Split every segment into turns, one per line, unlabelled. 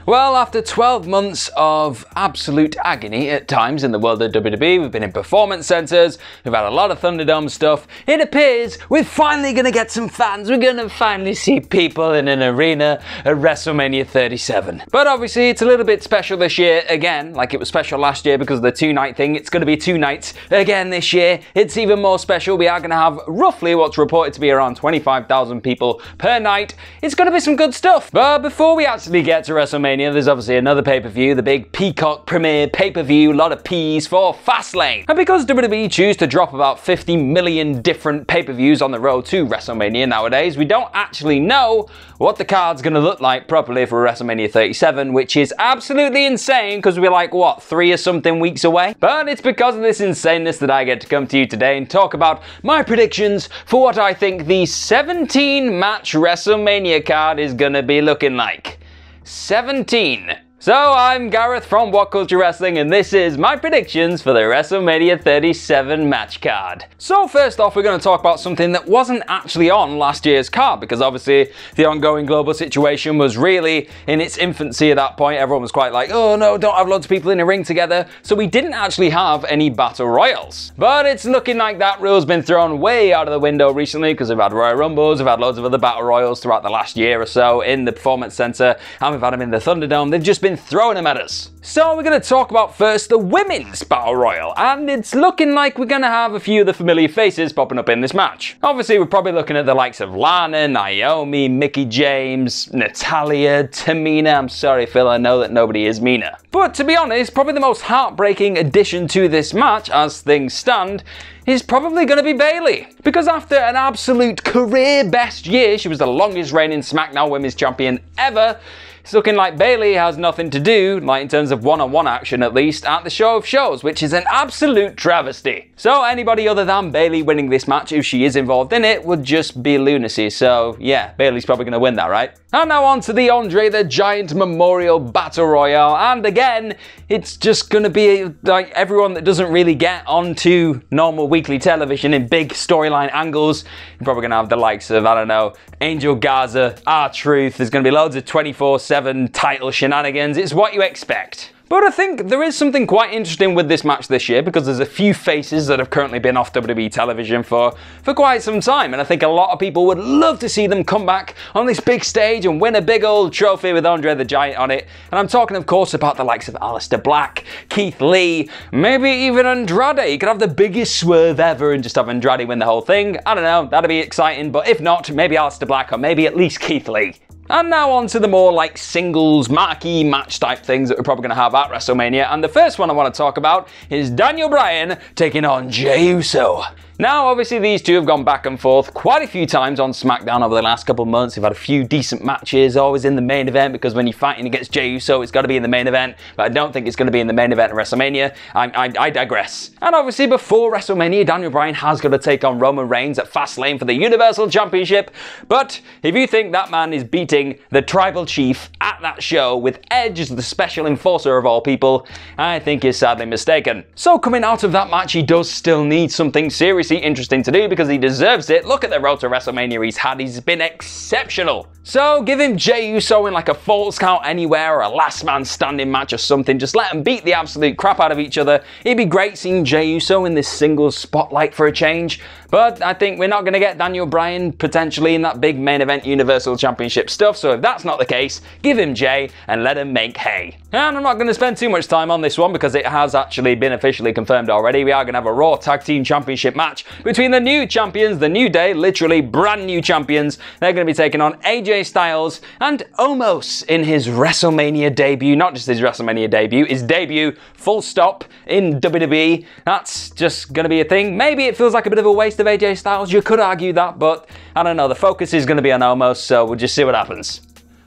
Well, after 12 months of absolute agony at times in the world of WWE, we've been in performance centers, we've had a lot of Thunderdome stuff, it appears we're finally going to get some fans, we're going to finally see people in an arena at WrestleMania 37. But obviously it's a little bit special this year again, like it was special last year because of the two-night thing. It's going to be 2 nights again this year. It's even more special. We are going to have roughly what's reported to be around 25,000 people per night. It's going to be some good stuff. But before we actually get to WrestleMania, there's obviously another pay-per-view, the big Peacock premiere pay-per-view, a lot of P's for Fastlane. And because WWE choose to drop about 50 million different pay-per-views on the road to WrestleMania nowadays, we don't actually know what the card's going to look like properly for WrestleMania 37, which is absolutely insane because we're like, what, 3 or something weeks away? But it's because of this insaneness that I get to come to you today and talk about my predictions for what I think the 17-match WrestleMania card is going to be looking like. 17. So I'm Gareth from What Culture Wrestling, and this is my predictions for the WrestleMania 37 match card. So first off, we're going to talk about something that wasn't actually on last year's card, because obviously the ongoing global situation was really in its infancy at that point. Everyone was quite like, oh no, don't have loads of people in a ring together. So we didn't actually have any Battle Royals. But it's looking like that rule's been thrown way out of the window recently, because we've had Royal Rumbles, we've had loads of other Battle Royals throughout the last year or so in the Performance Center, and we've had them in the Thunderdome. They've just been throwing them at us. So we're going to talk about first the Women's Battle Royal, and it's looking like we're going to have a few of the familiar faces popping up in this match. Obviously we're probably looking at the likes of Lana, Naomi, Mickie James, Natalya, Tamina. I'm sorry Phil, I know that nobody is Mina. But to be honest, probably the most heartbreaking addition to this match as things stand is probably going to be Bayley. Because after an absolute career best year, she was the longest reigning SmackDown Women's Champion ever, it's looking like Bayley has nothing to do, like in terms of one-on-one action at least, at the Show of Shows, which is an absolute travesty. So anybody other than Bayley winning this match, if she is involved in it, would just be lunacy. So yeah, Bayley's probably going to win that, right? And now on to the Andre the Giant Memorial Battle Royale, and again, it's just going to be like everyone that doesn't really get onto normal weekly television in big storyline angles. You're probably going to have the likes of, I don't know, Angel Garza, R-Truth. There's going to be loads of 24/7 title shenanigans. It's what you expect. But I think there is something quite interesting with this match this year, because there's a few faces that have currently been off WWE television for quite some time, and I think a lot of people would love to see them come back on this big stage and win a big old trophy with Andre the Giant on it. And I'm talking of course about the likes of Aleister Black, Keith Lee, maybe even Andrade. You could have the biggest swerve ever and just have Andrade win the whole thing. I don't know, that'd be exciting, but if not, maybe Aleister Black or maybe at least Keith Lee. And now on to the more like singles marquee match type things that we're probably going to have at WrestleMania. And the first one I want to talk about is Daniel Bryan taking on Jey Uso. Now, obviously, these two have gone back and forth quite a few times on SmackDown over the last couple of months. They've had a few decent matches, always in the main event, because when you're fighting against Jey Uso, it's got to be in the main event, but I don't think it's going to be in the main event at WrestleMania. I digress. And obviously, before WrestleMania, Daniel Bryan has got to take on Roman Reigns at Fastlane for the Universal Championship, but if you think that man is beating the Tribal Chief at that show with Edge as the special enforcer of all people, I think you're sadly mistaken. So coming out of that match, he does still need something seriously interesting to do, because he deserves it. Look at the road to WrestleMania he's had. He's been exceptional. So give him Jey Uso in like a Falls Count Anywhere or a last man standing match or something. Just let them beat the absolute crap out of each other. It'd be great seeing Jey Uso in this singles spotlight for a change. But I think we're not going to get Daniel Bryan potentially in that big main event Universal Championship stuff. So if that's not the case, give him Jey and let him make hay. And I'm not going to spend too much time on this one because it has actually been officially confirmed already. We are going to have a Raw Tag Team Championship match between the new champions, the New Day, literally brand new champions. They're going to be taking on AJ Styles and Omos in his WrestleMania debut. Not just his WrestleMania debut, his debut full stop in WWE. That's just going to be a thing. Maybe it feels like a bit of a waste of AJ Styles. You could argue that, but I don't know. The focus is going to be on Omos, so we'll just see what happens.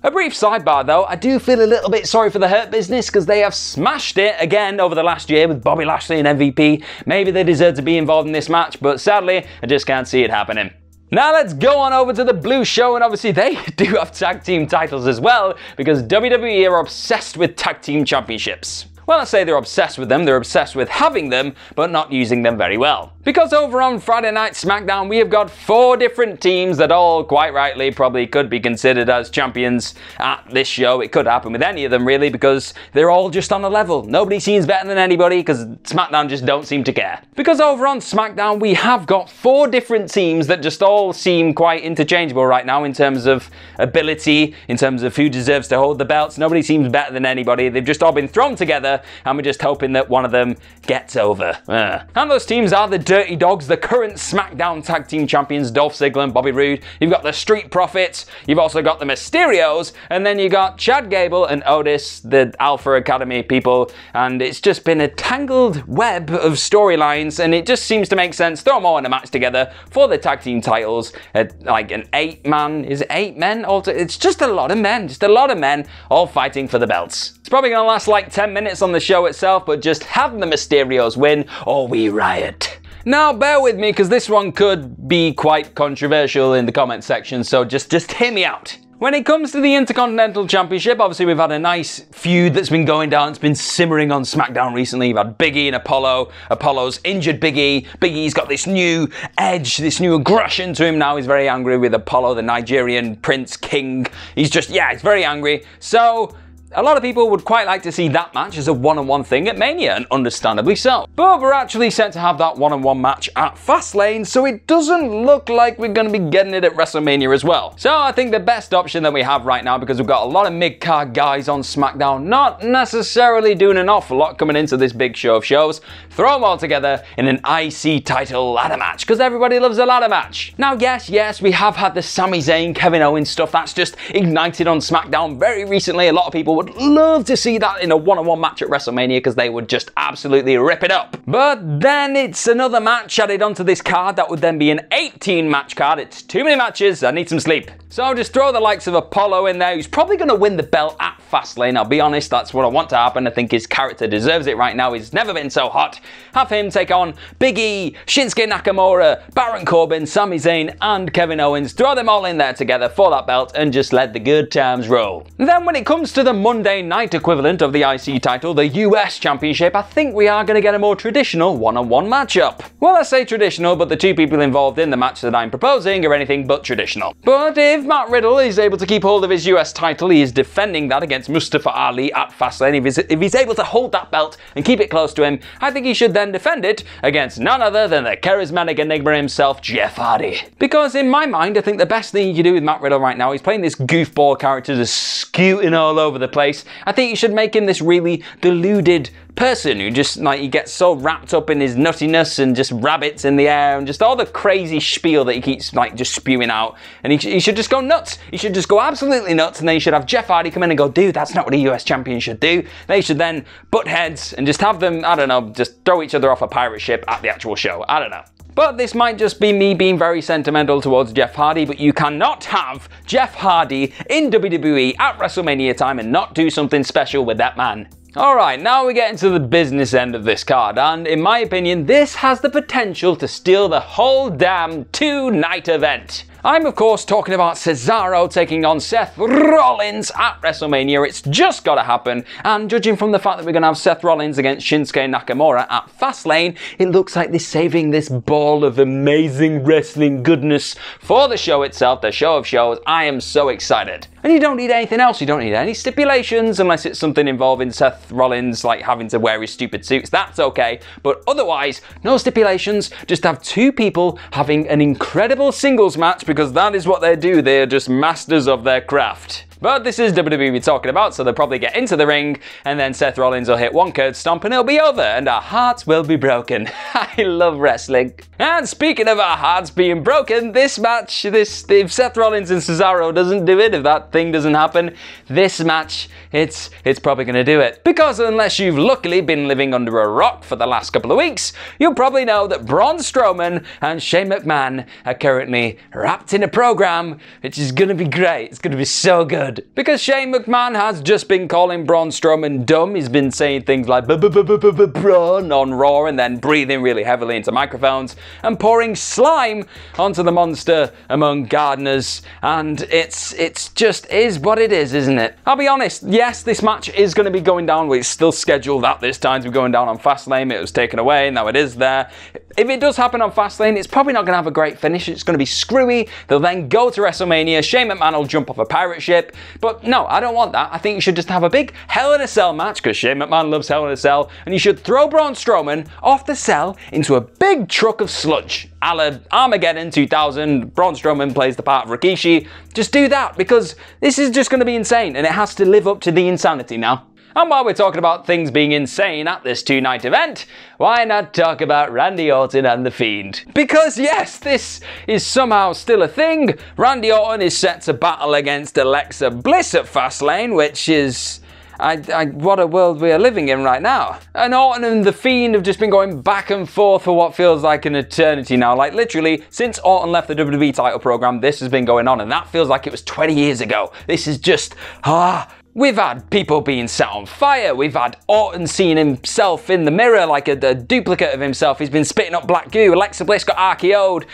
A brief sidebar though, I do feel a little bit sorry for the Hurt Business because they have smashed it again over the last year with Bobby Lashley and MVP. Maybe they deserve to be involved in this match, but sadly, I just can't see it happening. Now let's go on over to the Blue Show, and obviously they do have tag team titles as well, because WWE are obsessed with tag team championships. Well, I say they're obsessed with them, they're obsessed with having them, but not using them very well. Because over on Friday Night SmackDown, we have got 4 different teams that all, quite rightly, probably could be considered as champions at this show. It could happen with any of them, really, because they're all just on a level. Nobody seems better than anybody, because SmackDown just don't seem to care. Because over on SmackDown, we have got 4 different teams that just all seem quite interchangeable right now in terms of ability, in terms of who deserves to hold the belts. Nobody seems better than anybody. They've just all been thrown together, and we're just hoping that one of them gets over. And those teams are the Dirty Dogs, the current SmackDown Tag Team Champions, Dolph Ziggler and Bobby Roode. You've got the Street Profits, you've also got the Mysterios, and then you got Chad Gable and Otis, the Alpha Academy people, and it's just been a tangled web of storylines, and it just seems to make sense. Throw them all in a match together for the tag team titles, like an 8-man, is it 8 men? It's just a lot of men, all fighting for the belts. It's probably going to last like 10 minutes on the show itself, but just have the Mysterios win, or we riot. Now, bear with me, because this one could be quite controversial in the comment section, so just hear me out. When it comes to the Intercontinental Championship, obviously we've had a nice feud that's been going down. It's been simmering on SmackDown recently. You've had Big E and Apollo. Apollo's injured Big E. Big E's got this new edge, this new aggression to him now. He's very angry with Apollo, the Nigerian Prince King. He's very angry. So a lot of people would quite like to see that match as a one-on-one thing at Mania, and understandably so. But we're actually set to have that one-on-one match at Fastlane, so it doesn't look like we're going to be getting it at WrestleMania as well. So I think the best option that we have right now, because we've got a lot of mid-card guys on SmackDown, not necessarily doing an awful lot coming into this big show of shows, throw them all together in an IC title ladder match, because everybody loves a ladder match. Now, yes, we have had the Sami Zayn, Kevin Owens stuff that's just ignited on SmackDown very recently. A lot of people would love to see that in a one-on-one match at WrestleMania, because they would just absolutely rip it up. But then it's another match added onto this card that would then be an 18-match card. It's too many matches. I need some sleep. So I'll just throw the likes of Apollo in there, who's probably going to win the belt at Fastlane. I'll be honest, that's what I want to happen. I think his character deserves it right now. He's never been so hot. Have him take on Big E, Shinsuke Nakamura, Baron Corbin, Sami Zayn, and Kevin Owens. Throw them all in there together for that belt and just let the good times roll. And then when it comes to the Monday night equivalent of the IC title, the US Championship, I think we are going to get a more traditional one-on-one matchup. Well, I say traditional, but the 2 people involved in the match that I'm proposing are anything but traditional. But if Matt Riddle is able to keep hold of his US title, he is defending that against Mustafa Ali at Fastlane. If he's able to hold that belt and keep it close to him, I think he should then defend it against none other than the charismatic enigma himself, Jeff Hardy. Because in my mind, I think the best thing you can do with Matt Riddle right now, he's playing this goofball character just scooting all over the place. I think you should make him this really deluded person who just, he gets so wrapped up in his nuttiness and just rabbits in the air and just all the crazy spiel that he keeps, just spewing out. And he should just go nuts. He should just go absolutely nuts, and then you should have Jeff Hardy come in and go, dude, that's not what a US champion should do. They should then butt heads and just have them, I don't know, just throw each other off a pirate ship at the actual show. I don't know. But this might just be me being very sentimental towards Jeff Hardy, but you cannot have Jeff Hardy in WWE at WrestleMania time and not do something special with that man. Alright, now we get into the business end of this card, and in my opinion, this has the potential to steal the whole damn 2-night event. I'm of course talking about Cesaro taking on Seth Rollins at WrestleMania. It's just gotta happen, and judging from the fact that we're gonna have Seth Rollins against Shinsuke Nakamura at Fastlane, it looks like they're saving this ball of amazing wrestling goodness for the show itself, the show of shows. I am so excited. And you don't need anything else. You don't need any stipulations unless it's something involving Seth Rollins, like having to wear his stupid suits. That's okay. But otherwise, no stipulations. Just have 2 people having an incredible singles match, because that is what they do. They are just masters of their craft. But this is WWE we're talking about, so they'll probably get into the ring, and then Seth Rollins will hit one curd stomp and it'll be over, and our hearts will be broken. I love wrestling. And speaking of our hearts being broken, this match, if Seth Rollins and Cesaro doesn't do it, if that thing doesn't happen, this match, it's probably going to do it. Because unless you've luckily been living under a rock for the last couple of weeks, you'll probably know that Braun Strowman and Shane McMahon are currently wrapped in a program, which is going to be great. It's going to be so good. Because Shane McMahon has just been calling Braun Strowman dumb. He's been saying things like Braun on Raw, and then breathing really heavily into microphones and pouring slime onto the monster among gardeners. And it's just is what it is, isn't it? I'll be honest, yes, this match is going to be going down. It's still scheduled at this time to be going down on Fastlane. It was taken away, now it is there. If it does happen on Fastlane, it's probably not going to have a great finish. It's going to be screwy. They'll then go to WrestleMania. Shane McMahon will jump off a pirate ship. But no, I don't want that. I think you should just have a big Hell in a Cell match, because Shane McMahon loves Hell in a Cell, and you should throw Braun Strowman off the cell into a big truck of sludge. A la Armageddon 2000, Braun Strowman plays the part of Rikishi. Just do that, because this is just going to be insane, and it has to live up to the insanity now. And while we're talking about things being insane at this two-night event, why not talk about Randy Orton and The Fiend? Because yes, this is somehow still a thing. Randy Orton is set to battle against Alexa Bliss at Fastlane, which is... what a world we are living in right now. And Orton and The Fiend have just been going back and forth for what feels like an eternity now. Like literally, since Orton left the WWE title program, this has been going on, and that feels like it was 20 years ago. This is just, we've had people being set on fire. We've had Orton seeing himself in the mirror like a duplicate of himself. He's been spitting up black goo. Alexa Bliss got RKO'd.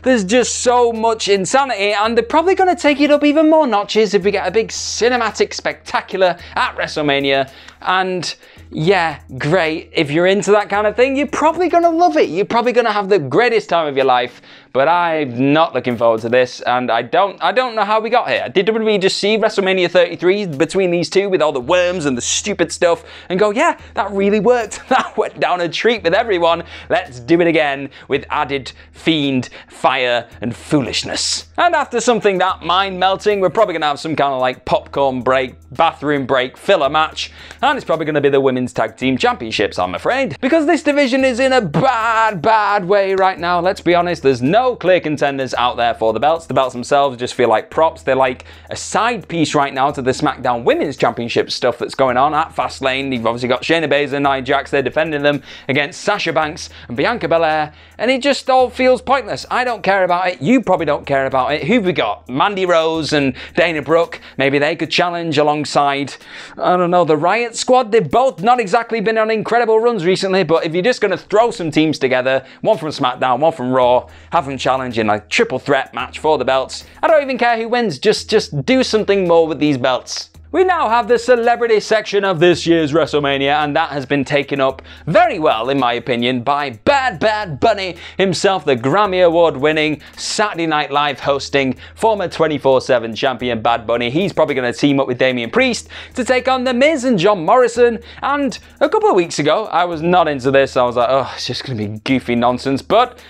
There's just so much insanity, and they're probably going to take it up even more notches if we get a big cinematic spectacular at WrestleMania. And yeah, great. If you're into that kind of thing, you're probably going to love it. You're probably going to have the greatest time of your life. But I'm not looking forward to this, and I don't know how we got here. Did WWE just see WrestleMania 33 between these two with all the worms and the stupid stuff and go, yeah, that really worked. That went down a treat with everyone. Let's do it again with added Fiend, fire, and foolishness. And after something that mind-melting, we're probably going to have some kind of like popcorn break, bathroom break, filler match, and it's probably going to be the Women's Tag Team Championships, I'm afraid. Because this division is in a bad way right now. Let's be honest, there's no clear contenders out there for the belts. The belts themselves just feel like props. They're like a side piece right now to the SmackDown Women's Championship stuff that's going on at Fastlane. You've obviously got Shayna Baszler and Nia Jax. They're defending them against Sasha Banks and Bianca Belair, and it just all feels pointless. I don't care about it. You probably don't care about it. Who've we got? Mandy Rose and Dana Brooke. Maybe they could challenge alongside, I don't know, the Riot Squad. They've both not exactly been on incredible runs recently, but if you're just going to throw some teams together, one from SmackDown, one from Raw, have them challenge in a triple threat match for the belts, I don't even care who wins. Just do something more with these belts. We now have the celebrity section of this year's WrestleMania, and that has been taken up very well, in my opinion, by Bad Bunny himself, the Grammy Award-winning, Saturday Night Live hosting, former 24/7 champion Bad Bunny. He's probably going to team up with Damian Priest to take on The Miz and John Morrison. And a couple of weeks ago, I was not into this. I was like, oh, it's just going to be goofy nonsense, but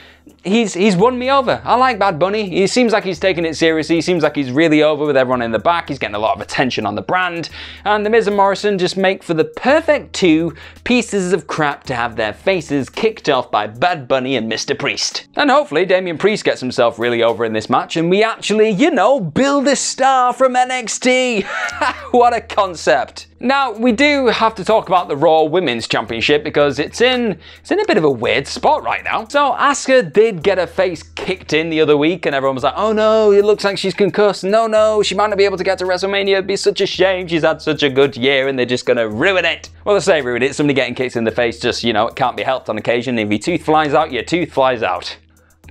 he's won me over. I like Bad Bunny. He seems like he's taking it seriously. He seems like he's really over with everyone in the back. He's getting a lot of attention on the brand. And The Miz and Morrison just make for the perfect two pieces of crap to have their faces kicked off by Bad Bunny and Mr. Priest. And hopefully Damian Priest gets himself really over in this match and we actually, build a star from NXT. What a concept. Now, we do have to talk about the Raw Women's Championship because it's in a bit of a weird spot right now. So Asuka did get her face kicked in the other week and everyone was like, oh no, it looks like she's concussed. No, she might not be able to get to WrestleMania. It'd be such a shame. She's had such a good year and they're just gonna ruin it. Well, they say ruin it. Somebody getting kicked in the face just, it can't be helped on occasion. If your tooth flies out, your tooth flies out.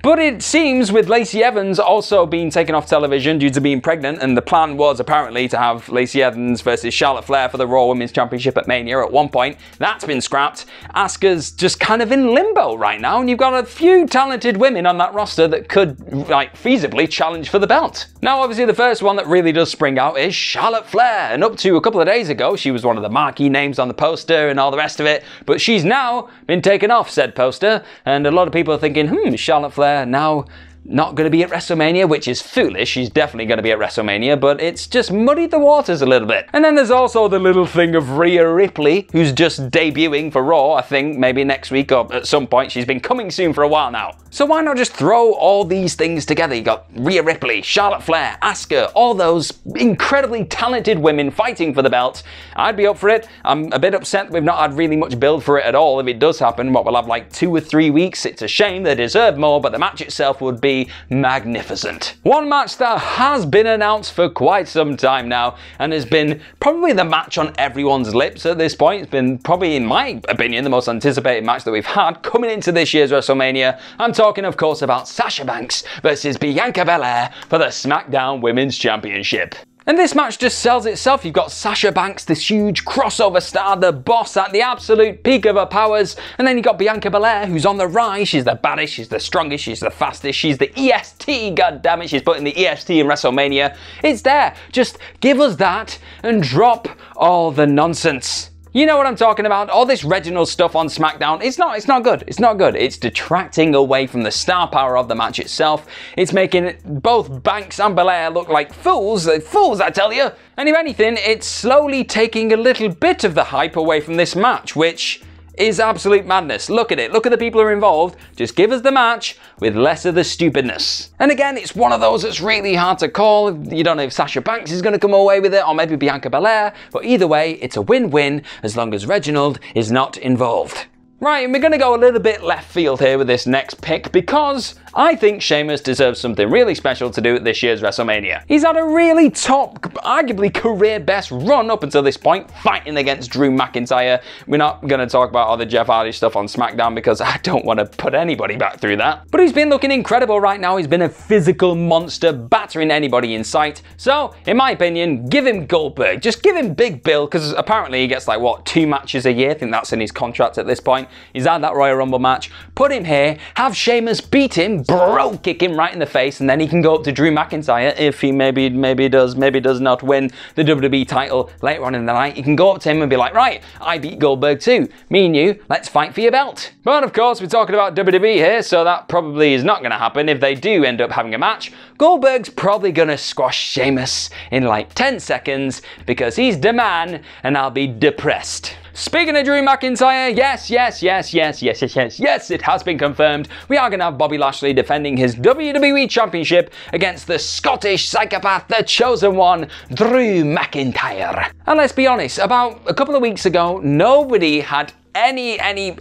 But it seems with Lacey Evans also being taken off television due to being pregnant, and the plan was apparently to have Lacey Evans versus Charlotte Flair for the Raw Women's Championship at Mania at one point. That's been scrapped. Asuka's just kind of in limbo right now, and you've got a few talented women on that roster that could, feasibly challenge for the belt. Now, obviously, the first one that really does spring out is Charlotte Flair, and up to a couple of days ago, she was one of the marquee names on the poster and all the rest of it, but she's now been taken off said poster, and a lot of people are thinking, Charlotte Flair now not going to be at WrestleMania, which is foolish. She's definitely going to be at WrestleMania, but it's just muddied the waters a little bit. And then there's also the little thing of Rhea Ripley, who's just debuting for Raw, I think, maybe next week or at some point. She's been coming soon for a while now. So why not just throw all these things together? You got Rhea Ripley, Charlotte Flair, Asuka, all those incredibly talented women fighting for the belt. I'd be up for it. I'm a bit upset that we've not had really much build for it at all. If it does happen, we'll have like 2 or 3 weeks. It's a shame. They deserve more, but the match itself would be magnificent. One match that has been announced for quite some time now and has been probably the match on everyone's lips at this point. It's been probably, in my opinion, the most anticipated match that we've had coming into this year's WrestleMania. I'm talking, of course, about Sasha Banks versus Bianca Belair for the SmackDown Women's Championship. And this match just sells itself. You've got Sasha Banks, this huge crossover star, the boss at the absolute peak of her powers. And then you've got Bianca Belair, who's on the rise. She's the baddest, she's the strongest, she's the fastest, she's the EST, goddammit. She's putting the EST in WrestleMania. It's there. Just give us that and drop all the nonsense. You know what I'm talking about? All this Reginald stuff on SmackDown, it's not good. It's not good. It's detracting away from the star power of the match itself. It's making both Banks and Belair look like fools. Fools, I tell you. And if anything, it's slowly taking a little bit of the hype away from this match, which is absolute madness. Look at it. Look at the people who are involved. Just give us the match with less of the stupidness. And again, it's one of those that's really hard to call. You don't know if Sasha Banks is going to come away with it or maybe Bianca Belair. But either way, it's a win-win as long as Reginald is not involved. Right, and we're going to go a little bit left field here with this next pick because I think Sheamus deserves something really special to do at this year's WrestleMania. He's had a really top, arguably career best run up until this point, fighting against Drew McIntyre. We're not going to talk about all the Jeff Hardy stuff on SmackDown because I don't want to put anybody back through that. But he's been looking incredible right now. He's been a physical monster, battering anybody in sight. So, in my opinion, give him Goldberg. Just give him Big Bill because apparently he gets like, what, 2 matches a year? I think that's in his contract at this point. He's had that Royal Rumble match. Put him here, have Sheamus beat him, bro, kick him right in the face, and then he can go up to Drew McIntyre if he maybe does not win the WWE title later on in the night. He can go up to him and be like, right, I beat Goldberg too. Me and you, let's fight for your belt. But of course, we're talking about WWE here, so that probably is not going to happen if they do end up having a match. Goldberg's probably going to squash Sheamus in like 10 seconds because he's the man and I'll be depressed. Speaking of Drew McIntyre, yes, it has been confirmed. We are going to have Bobby Lashley defending his WWE Championship against the Scottish psychopath, the chosen one, Drew McIntyre. And let's be honest, about a couple of weeks ago, nobody had any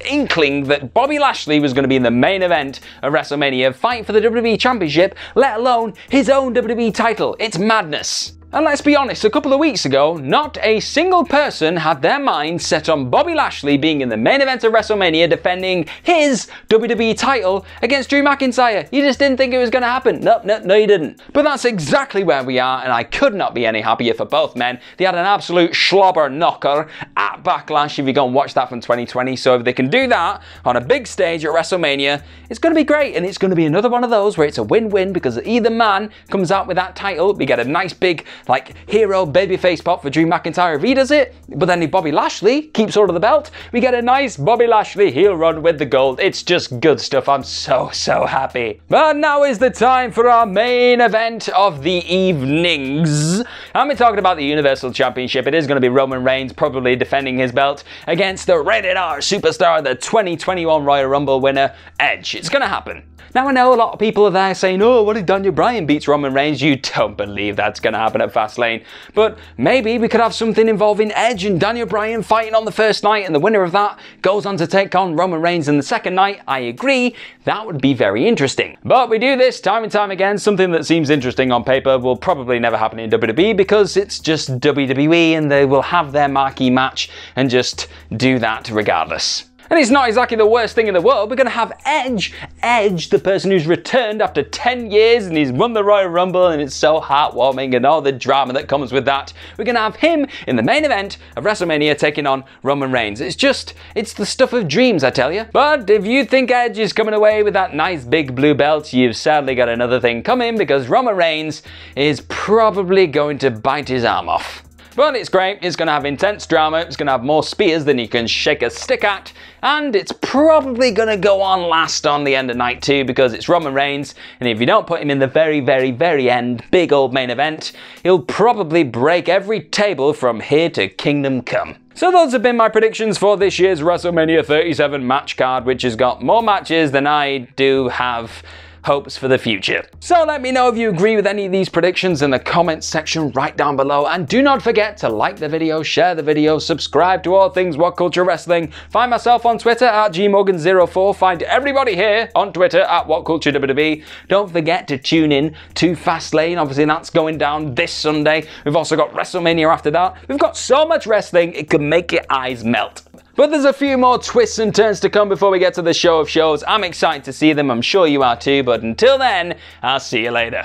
inkling that Bobby Lashley was going to be in the main event of WrestleMania fighting for the WWE Championship, let alone his own WWE title. It's madness. And let's be honest, a couple of weeks ago, not a single person had their mind set on Bobby Lashley being in the main event of WrestleMania defending his WWE title against Drew McIntyre. You just didn't think it was going to happen. No, you didn't. But that's exactly where we are, and I could not be any happier for both men. They had an absolute slobber knocker at Backlash if you go and watch that from 2020. So if they can do that on a big stage at WrestleMania, it's going to be great, and it's going to be another one of those where it's a win-win because either man comes out with that title. We get a nice big like hero babyface pop for Drew McIntyre if he does it, but then if Bobby Lashley keeps hold of the belt, we get a nice Bobby Lashley heel run with the gold. It's just good stuff. I'm so happy. But now is the time for our main event of the evenings. And we're talking about the Universal Championship. It is going to be Roman Reigns probably defending his belt against the Rated R superstar, the 2021 Royal Rumble winner, Edge. It's going to happen. Now I know a lot of people are there saying, oh, what if Daniel Bryan beats Roman Reigns? You don't believe that's going to happen at Fastlane. But maybe we could have something involving Edge and Daniel Bryan fighting on the first night, and the winner of that goes on to take on Roman Reigns in the second night. I agree, that would be very interesting. But we do this time and time again. Something that seems interesting on paper will probably never happen in WWE because it's just WWE and they will have their marquee match and just do that regardless. And it's not exactly the worst thing in the world. We're going to have Edge, the person who's returned after 10 years and he's won the Royal Rumble and it's so heartwarming and all the drama that comes with that. We're going to have him in the main event of WrestleMania taking on Roman Reigns. It's the stuff of dreams, I tell you. But if you think Edge is coming away with that nice big blue belt, you've sadly got another thing coming because Roman Reigns is probably going to bite his arm off. But it's great, it's going to have intense drama, it's going to have more spears than you can shake a stick at, and it's probably going to go on last on the end of night 2 because it's Roman Reigns, and if you don't put him in the very end, big old main event, he'll probably break every table from here to Kingdom Come. So those have been my predictions for this year's WrestleMania 37 match card, which has got more matches than I do have hopes for the future. So let me know if you agree with any of these predictions in the comments section right down below, and do not forget to like the video, share the video, subscribe to all things What Culture Wrestling. Find myself on Twitter at gmorgan04. Find everybody here on Twitter at WhatCultureWWE. Don't forget to tune in to Fastlane. Obviously that's going down this Sunday. We've also got WrestleMania after that. We've got so much wrestling it could make your eyes melt. But there's a few more twists and turns to come before we get to the show of shows. I'm excited to see them, I'm sure you are too, but until then, I'll see you later.